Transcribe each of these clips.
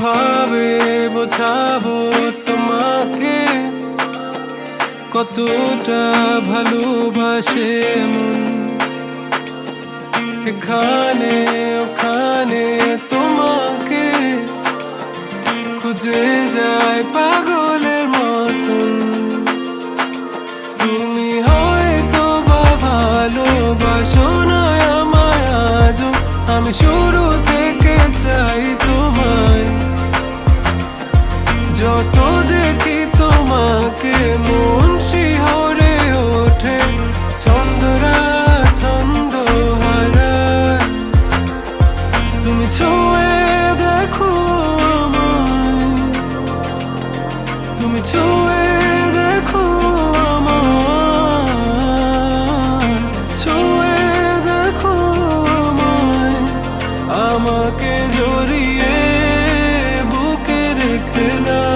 কিভাবে বোঝাবো তোমাকে কতটা ভালোবাসে মন। এখানে ওখানে তোমাকে খুঁজে যায় পাগলের মতন। তুমি হয়তো বা ভালোবাসো না আমায় আজও, আমি শুরু থেকে চাই তোমায়। যত দেখি তোমাকে মন শিহরে ওঠে, ছন্দরা ছন্দ হারায়। তুমি ছুঁয়ে দেখো আমায়, তুমি ছুঁয়ে দেখো আমায়, ছুঁয়ে দেখো আমায়। আমাকে জড়িয়ে বুকে রেখে দাও।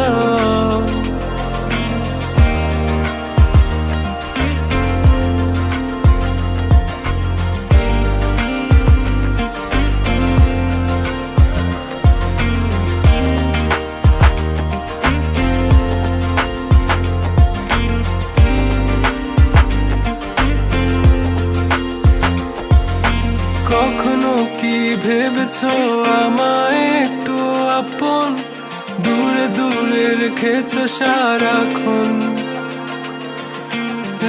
কখনো কি ভেবেছো আমায় একটু আপন, দূরে দূরে রেখেছো সারাক্ষণ।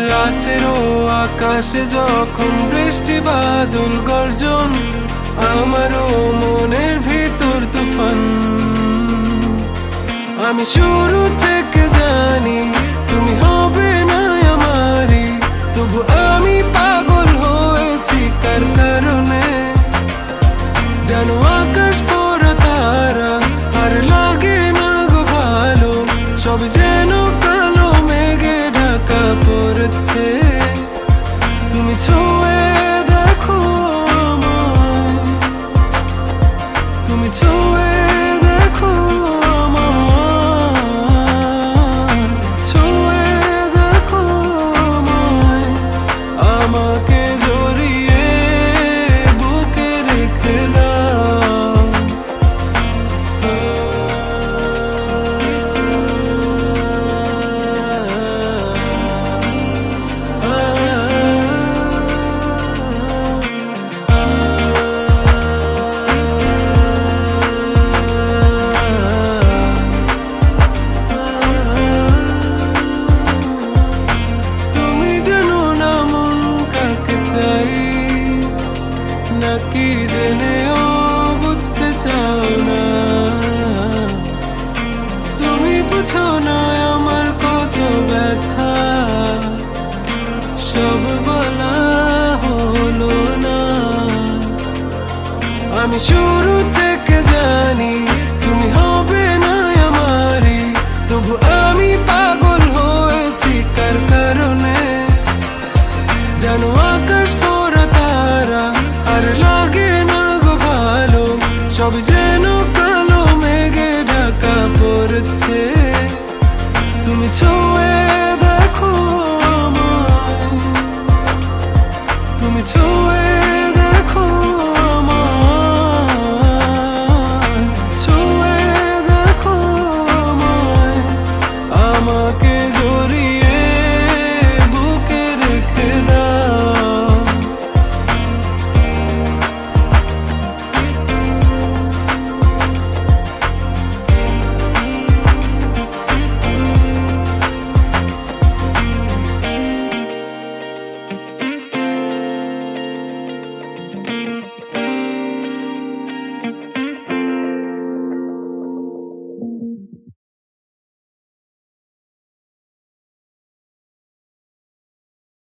রাতেরও আকাশে যখন বৃষ্টি বাদল গর্জন, আমারও মনের ভিতর তুফান। আমি শুরু থেকে জানি তুমি হবে না আমারই, তবু আমি পাগল হয়েছি তার কারণে। জানো আকাশ পড়া তারা আর লাগে না গো ভালো, সব যেন কালো মেঘে ঢাকা পড়েছে। তুমি ছুঁয়ে দেখো আমায়, তুমি ছুঁয়ে দেখো আমায়, ছুঁয়ে দেখো আমায়। আমাকে জড়িয়ে বুকে রেখে দাও। তুমি জানো না মন কাকে চাই, নাকি জেনেও বুঝতে চাও না। তুমি বুঝো না আমার কত ব্যথা, সব বলা হলো না। আমি শুরু